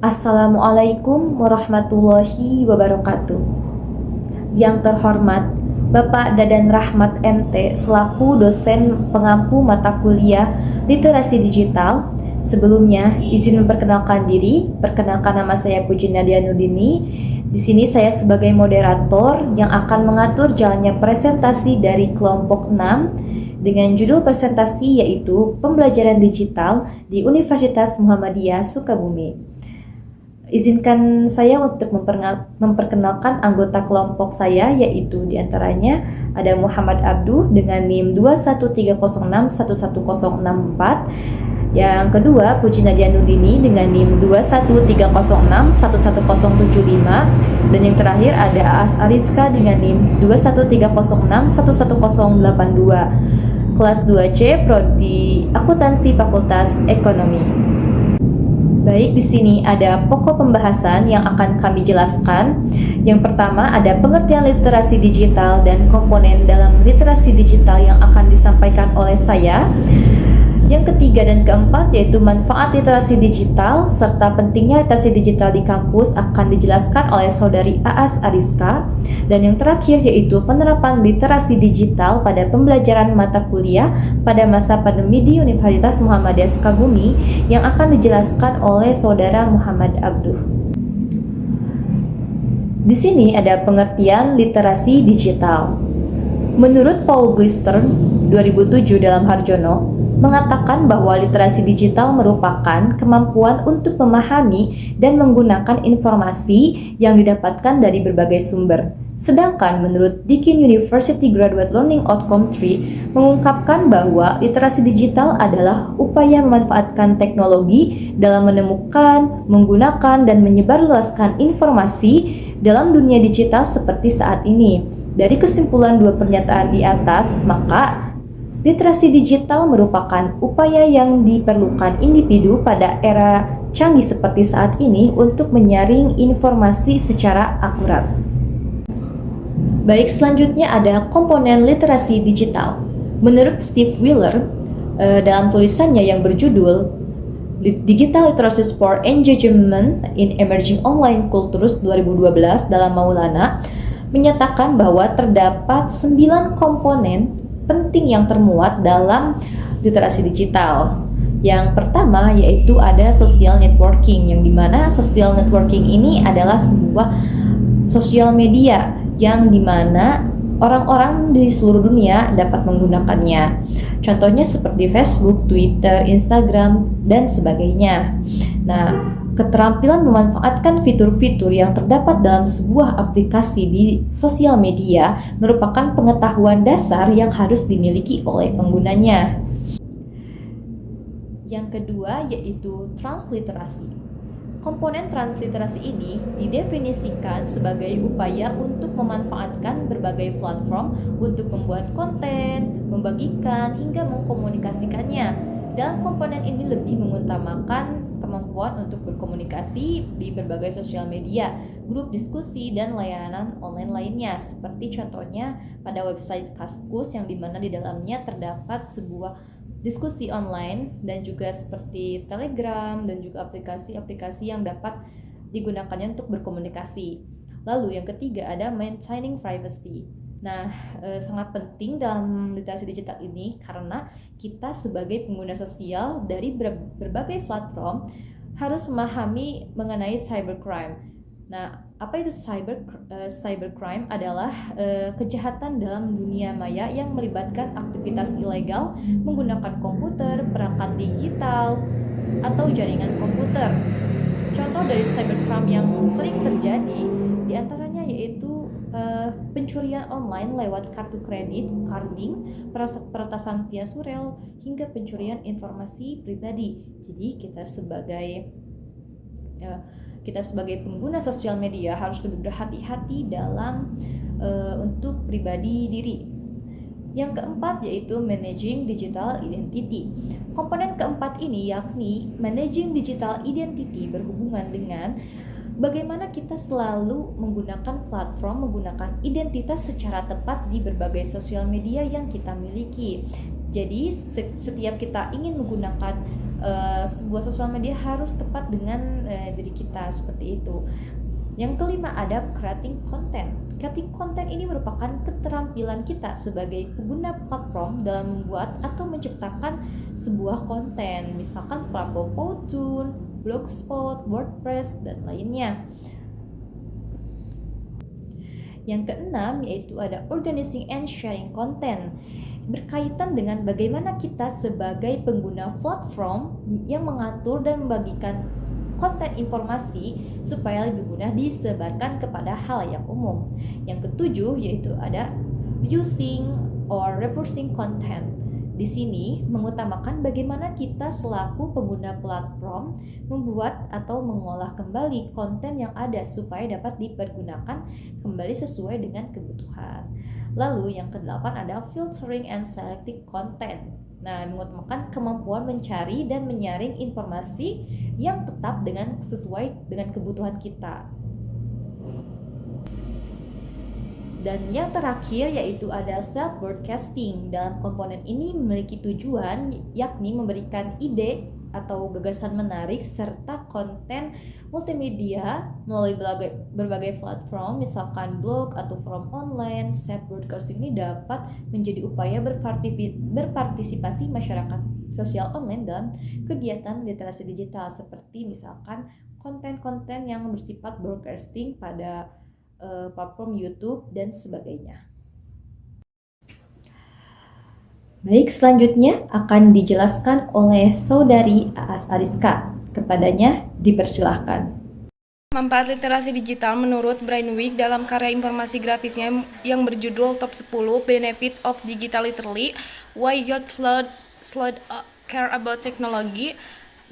Assalamualaikum warahmatullahi wabarakatuh. Yang terhormat Bapak Dadan Rahmat MT selaku dosen pengampu mata kuliah Literasi Digital. Sebelumnya izin memperkenalkan diri. Perkenalkan, nama saya Puji Nadia Nurdini. Di sini saya sebagai moderator yang akan mengatur jalannya presentasi dari kelompok 6 dengan judul presentasi yaitu Pembelajaran Digital di Universitas Muhammadiyah Sukabumi. Izinkan saya untuk memperkenalkan anggota kelompok saya, yaitu diantaranya ada Muhammad Abduh dengan NIM 213061104. Yang kedua, Puji Nadia Nurdini dengan NIM 213061175. Dan yang terakhir ada Aas Ariska dengan NIM 213061182. Kelas 2C Prodi Akuntansi Fakultas Ekonomi. Baik, di sini ada pokok pembahasan yang akan kami jelaskan. Yang pertama ada pengertian literasi digital dan komponen dalam literasi digital yang akan disampaikan oleh saya. Yang ketiga dan keempat yaitu manfaat literasi digital serta pentingnya literasi digital di kampus akan dijelaskan oleh Saudari Aas Ariska. Dan yang terakhir yaitu penerapan literasi digital pada pembelajaran mata kuliah pada masa pandemi di Universitas Muhammadiyah Sukabumi yang akan dijelaskan oleh Saudara Muhammad Abduh. Di sini ada pengertian literasi digital. Menurut Paul Glister 2007 dalam Harjono mengatakan bahwa literasi digital merupakan kemampuan untuk memahami dan menggunakan informasi yang didapatkan dari berbagai sumber. Sedangkan menurut Deakin University Graduate Learning Outcome Tree mengungkapkan bahwa literasi digital adalah upaya memanfaatkan teknologi dalam menemukan, menggunakan, dan menyebarluaskan informasi dalam dunia digital seperti saat ini. Dari kesimpulan dua pernyataan di atas, maka literasi digital merupakan upaya yang diperlukan individu pada era canggih seperti saat ini untuk menyaring informasi secara akurat. Baik, selanjutnya ada komponen literasi digital. Menurut Steve Wheeler, dalam tulisannya yang berjudul Digital Literacy for Engagement in Emerging Online Cultures 2012 dalam Maulana, menyatakan bahwa terdapat 9 komponen penting yang termuat dalam literasi digital. Yang pertama yaitu ada social networking, yang dimana social networking ini adalah sebuah sosial media yang dimana orang-orang di seluruh dunia dapat menggunakannya. Contohnya seperti Facebook, Twitter, Instagram, dan sebagainya. Nah, keterampilan memanfaatkan fitur-fitur yang terdapat dalam sebuah aplikasi di sosial media merupakan pengetahuan dasar yang harus dimiliki oleh penggunanya. Yang kedua yaitu transliterasi. Komponen transliterasi ini didefinisikan sebagai upaya untuk memanfaatkan berbagai platform untuk membuat konten, membagikan, hingga mengkomunikasikannya. Dalam komponen ini lebih mengutamakan kemampuan untuk berkomunikasi di berbagai sosial media, grup diskusi, dan layanan online lainnya. Seperti contohnya pada website Kaskus yang dimana di dalamnya terdapat sebuah diskusi online, dan juga seperti Telegram dan juga aplikasi-aplikasi yang dapat digunakannya untuk berkomunikasi. Lalu yang ketiga ada maintaining privacy. Nah, sangat penting dalam literasi digital ini karena kita sebagai pengguna sosial dari berbagai platform harus memahami mengenai cybercrime. Nah, apa itu cybercrime? Adalah kejahatan dalam dunia maya yang melibatkan aktivitas ilegal menggunakan komputer, perangkat digital, atau jaringan komputer. Contoh dari cybercrime yang sering terjadi diantaranya yaitu pencurian online lewat kartu kredit, carding, peretasan via surel, hingga pencurian informasi pribadi. Jadi kita sebagai pengguna sosial media harus lebih berhati-hati dalam untuk pribadi diri. Yang keempat yaitu managing digital identity. Komponen keempat ini yakni managing digital identity berhubungan dengan bagaimana kita selalu menggunakan platform, menggunakan identitas secara tepat di berbagai sosial media yang kita miliki. Jadi setiap kita ingin menggunakan sebuah sosial media harus tepat dengan diri kita, seperti itu. Yang kelima ada creating content. Creating content ini merupakan keterampilan kita sebagai pengguna platform dalam membuat atau menciptakan sebuah konten, misalkan platform Powtoon, Blogspot, WordPress, dan lainnya. Yang keenam yaitu ada organizing and sharing content, berkaitan dengan bagaimana kita sebagai pengguna platform yang mengatur dan membagikan konten informasi supaya lebih mudah disebarkan kepada halayak umum. Yang ketujuh yaitu ada reusing or repurposing content. Di sini mengutamakan bagaimana kita selaku pengguna platform membuat atau mengolah kembali konten yang ada supaya dapat dipergunakan kembali sesuai dengan kebutuhan. Lalu yang kedelapan ada filtering and selecting content. Nah, mengutamakan kemampuan mencari dan menyaring informasi yang tetap sesuai dengan kebutuhan kita. Dan yang terakhir yaitu ada self-broadcasting. Dalam komponen ini memiliki tujuan yakni memberikan ide atau gagasan menarik serta konten multimedia melalui berbagai platform, misalkan blog atau forum online. Self-broadcasting ini dapat menjadi upaya berpartisipasi masyarakat sosial online dalam kegiatan literasi digital, seperti misalkan konten-konten yang bersifat broadcasting pada platform YouTube dan sebagainya. Baik, selanjutnya akan dijelaskan oleh Saudari Aas Ariska. Kepadanya dipersilahkan. Manfaat literasi digital menurut Brainweek dalam karya informasi grafisnya yang berjudul Top 10 Benefit of Digital Literacy, Why Youth Should Care About Technology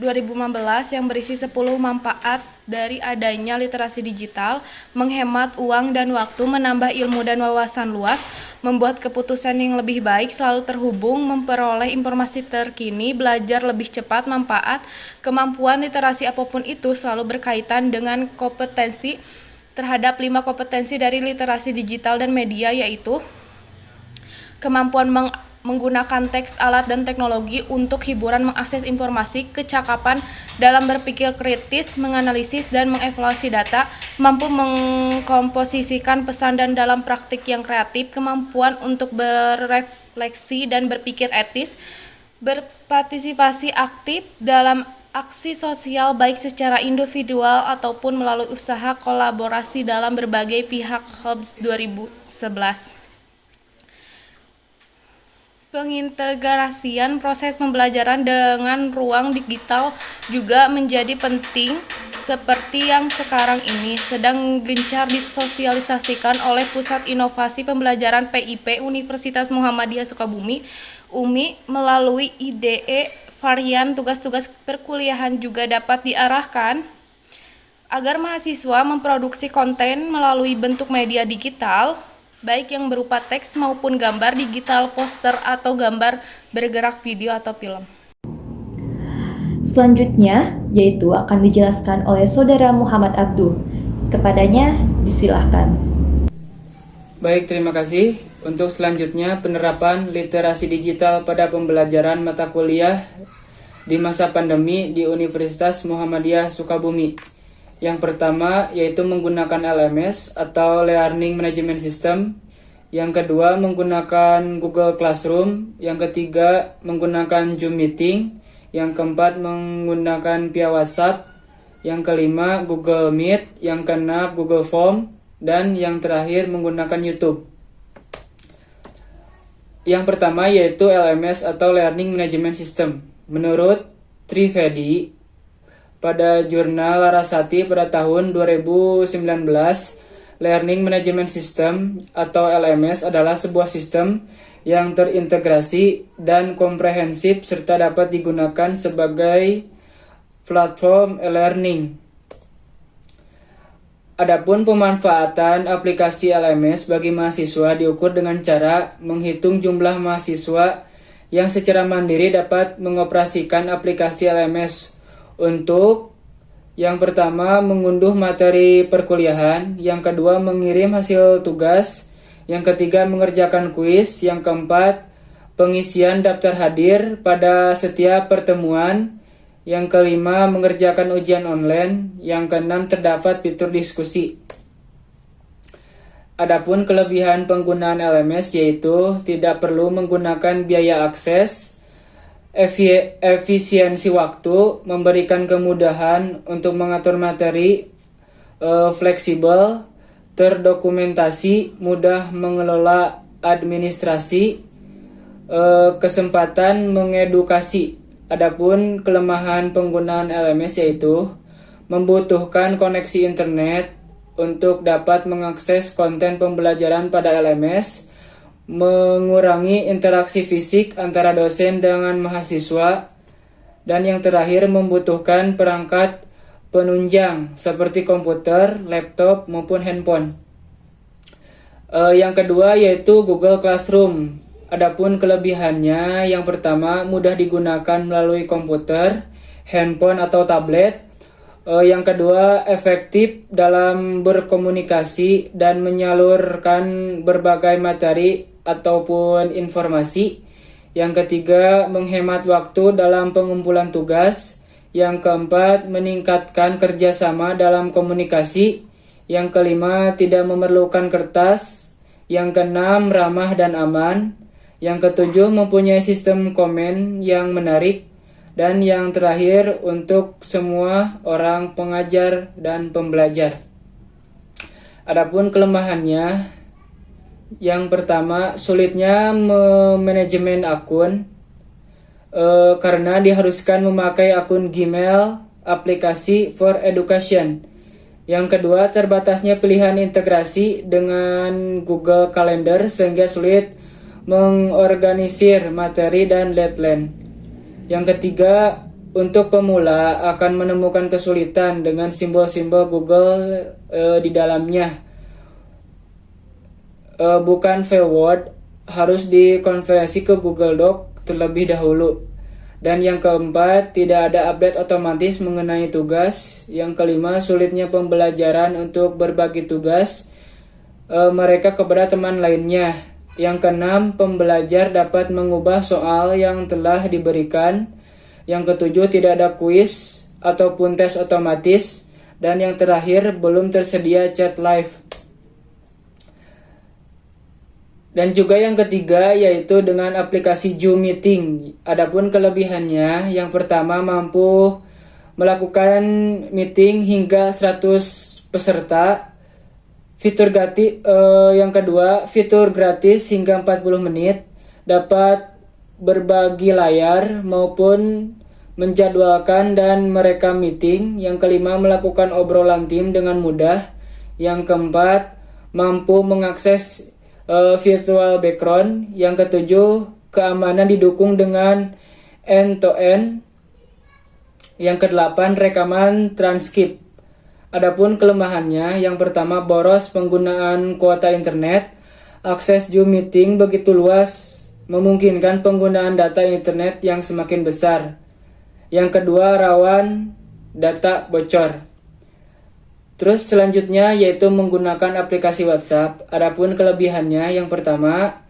2015 yang berisi 10 manfaat dari adanya literasi digital, menghemat uang dan waktu, menambah ilmu dan wawasan luas, membuat keputusan yang lebih baik, selalu terhubung, memperoleh informasi terkini, belajar lebih cepat, manfaat, kemampuan literasi apapun itu selalu berkaitan dengan kompetensi terhadap 5 kompetensi dari literasi digital dan media, yaitu kemampuan menggunakan teks, alat, dan teknologi untuk hiburan, mengakses informasi, kecakapan dalam berpikir kritis, menganalisis dan mengevaluasi data, mampu mengkomposisikan pesan dan dalam praktik yang kreatif, kemampuan untuk berefleksi dan berpikir etis, berpartisipasi aktif dalam aksi sosial baik secara individual ataupun melalui usaha kolaborasi dalam berbagai pihak. Hobbes 2011. Pengintegrasian proses pembelajaran dengan ruang digital juga menjadi penting, seperti yang sekarang ini sedang gencar disosialisasikan oleh Pusat Inovasi Pembelajaran PIP Universitas Muhammadiyah Sukabumi (UMI). Melalui IDE, varian tugas-tugas perkuliahan juga dapat diarahkan agar mahasiswa memproduksi konten melalui bentuk media digital, baik yang berupa teks maupun gambar digital, poster, atau gambar bergerak, video, atau film. Selanjutnya, yaitu akan dijelaskan oleh Saudara Muhammad Abduh. Kepadanya, disilahkan. Baik, terima kasih. Untuk selanjutnya, penerapan literasi digital pada pembelajaran mata kuliah di masa pandemi di Universitas Muhammadiyah Sukabumi. Yang pertama yaitu menggunakan LMS atau Learning Management System. Yang kedua menggunakan Google Classroom. Yang ketiga menggunakan Zoom Meeting. Yang keempat menggunakan via WhatsApp. Yang kelima Google Meet. Yang keenam Google Form. Dan yang terakhir menggunakan YouTube. Yang pertama yaitu LMS atau Learning Management System. Menurut Trivedi, pada jurnal Larasati pada tahun 2019, Learning Management System atau LMS adalah sebuah sistem yang terintegrasi dan komprehensif serta dapat digunakan sebagai platform e-learning. Adapun pemanfaatan aplikasi LMS bagi mahasiswa diukur dengan cara menghitung jumlah mahasiswa yang secara mandiri dapat mengoperasikan aplikasi LMS. Untuk yang pertama mengunduh materi perkuliahan, yang kedua mengirim hasil tugas, yang ketiga mengerjakan kuis, yang keempat pengisian daftar hadir pada setiap pertemuan, Yang kelima, mengerjakan ujian online. Yang keenam, terdapat fitur diskusi. Adapun kelebihan penggunaan LMS yaitu tidak perlu menggunakan biaya akses, efisiensi waktu, memberikan kemudahan untuk mengatur materi, fleksibel, terdokumentasi, mudah mengelola administrasi, kesempatan mengedukasi. Adapun kelemahan penggunaan LMS yaitu membutuhkan koneksi internet untuk dapat mengakses konten pembelajaran pada LMS, mengurangi interaksi fisik antara dosen dengan mahasiswa, dan yang terakhir membutuhkan perangkat penunjang seperti komputer, laptop, maupun handphone. Yang kedua yaitu Google Classroom. Adapun kelebihannya, yang pertama mudah digunakan melalui komputer, handphone atau tablet. Yang kedua efektif dalam berkomunikasi dan menyalurkan berbagai materi ataupun informasi. Yang ketiga menghemat waktu dalam pengumpulan tugas. Yang keempat meningkatkan kerjasama dalam komunikasi. Yang kelima tidak memerlukan kertas. Yang keenam ramah dan aman. Yang ketujuh mempunyai sistem komen yang menarik. Dan yang terakhir untuk semua orang pengajar dan pembelajar. Adapun kelemahannya, yang pertama sulitnya manajemen akun karena diharuskan memakai akun Gmail aplikasi for education. Yang kedua terbatasnya pilihan integrasi dengan Google Calendar sehingga sulit mengorganisir materi dan deadline. Yang ketiga, untuk pemula akan menemukan kesulitan dengan simbol-simbol Google di dalamnya. Bukan file Word, harus dikonversi ke Google Doc terlebih dahulu. Dan yang keempat, tidak ada update otomatis mengenai tugas. Yang kelima, sulitnya pembelajaran untuk berbagi tugas mereka kepada teman lainnya. Yang keenam, pembelajar dapat mengubah soal yang telah diberikan. Yang ketujuh, tidak ada kuis ataupun tes otomatis. Dan yang terakhir, belum tersedia chat live. Dan juga yang ketiga, yaitu dengan aplikasi Zoom Meeting. Adapun kelebihannya, yang pertama mampu melakukan meeting hingga 100 peserta. Fitur gratis, yang kedua, fitur gratis hingga 40 menit, dapat berbagi layar maupun menjadwalkan dan merekam meeting. Yang kelima, melakukan obrolan tim dengan mudah. Yang keempat, mampu mengakses virtual background. Yang ketujuh, keamanan didukung dengan end-to-end. Yang kedelapan, rekaman transkrip. Adapun kelemahannya, yang pertama boros penggunaan kuota internet. Akses Zoom Meeting begitu luas, memungkinkan penggunaan data internet yang semakin besar. Yang kedua, rawan data bocor. Terus selanjutnya yaitu menggunakan aplikasi WhatsApp. Adapun kelebihannya, yang pertama,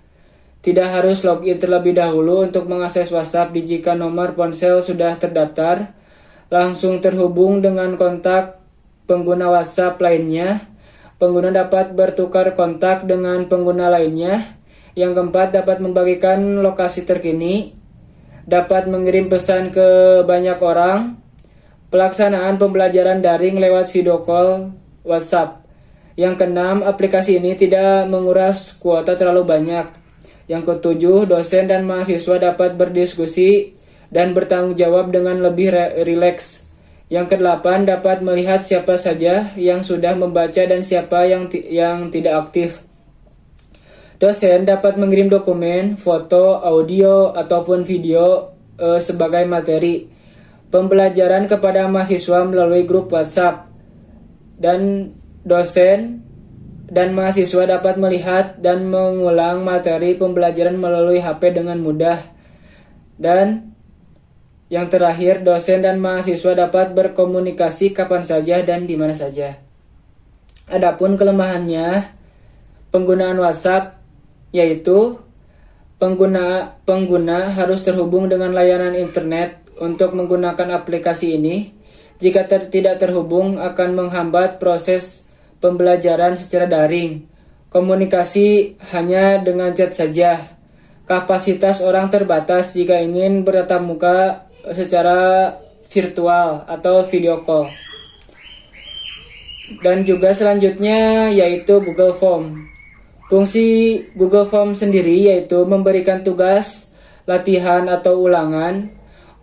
tidak harus login terlebih dahulu untuk mengakses WhatsApp jika nomor ponsel sudah terdaftar. Langsung terhubung dengan kontak pengguna WhatsApp lainnya. Pengguna dapat bertukar kontak dengan pengguna lainnya. Yang keempat, dapat membagikan lokasi terkini. Dapat mengirim pesan ke banyak orang. Pelaksanaan pembelajaran daring lewat video call WhatsApp. Yang keenam, aplikasi ini tidak menguras kuota terlalu banyak. Yang ketujuh, dosen dan mahasiswa dapat berdiskusi dan bertanggung jawab dengan lebih rileks. Yang kedelapan, dapat melihat siapa saja yang sudah membaca dan siapa yang tidak aktif. Dosen dapat mengirim dokumen, foto, audio, ataupun video sebagai materi pembelajaran kepada mahasiswa melalui grup WhatsApp. Dan dosen dan mahasiswa dapat melihat dan mengulang materi pembelajaran melalui HP dengan mudah. Dan yang terakhir, dosen dan mahasiswa dapat berkomunikasi kapan saja dan di mana saja. Adapun kelemahannya, penggunaan WhatsApp yaitu pengguna harus terhubung dengan layanan internet untuk menggunakan aplikasi ini. Jika tidak terhubung akan menghambat proses pembelajaran secara daring. Komunikasi hanya dengan chat saja. Kapasitas orang terbatas jika ingin bertatap muka secara virtual atau video call. Dan juga selanjutnya yaitu Google Form. Fungsi Google Form sendiri yaitu memberikan tugas, latihan atau ulangan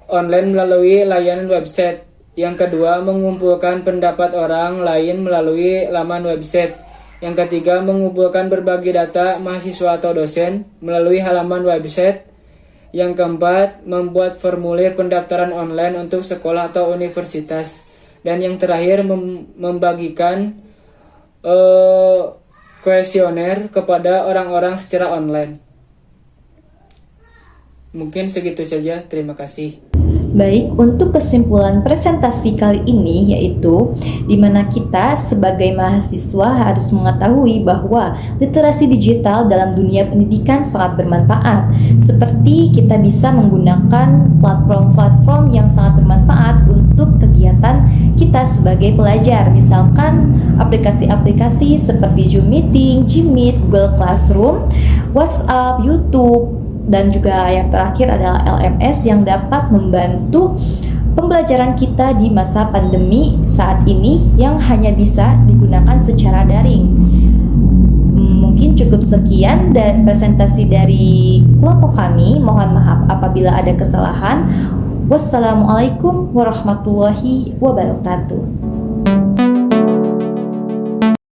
online melalui layanan website. Yang kedua, mengumpulkan pendapat orang lain melalui laman website. Yang ketiga, mengumpulkan berbagai data mahasiswa atau dosen melalui halaman website. Yang keempat, membuat formulir pendaftaran online untuk sekolah atau universitas. Dan yang terakhir, membagikan kuesioner kepada orang-orang secara online. Mungkin segitu saja, terima kasih. Baik, untuk kesimpulan presentasi kali ini yaitu di mana kita sebagai mahasiswa harus mengetahui bahwa literasi digital dalam dunia pendidikan sangat bermanfaat. Seperti kita bisa menggunakan platform-platform yang sangat bermanfaat untuk kegiatan kita sebagai pelajar. Misalkan aplikasi-aplikasi seperti Zoom Meeting, Gmeet, Google Classroom, WhatsApp, YouTube, dan juga yang terakhir adalah LMS yang dapat membantu pembelajaran kita di masa pandemi saat ini yang hanya bisa digunakan secara daring. Mungkin cukup sekian dan presentasi dari kelompok kami. Mohon maaf apabila ada kesalahan. Wassalamualaikum warahmatullahi wabarakatuh.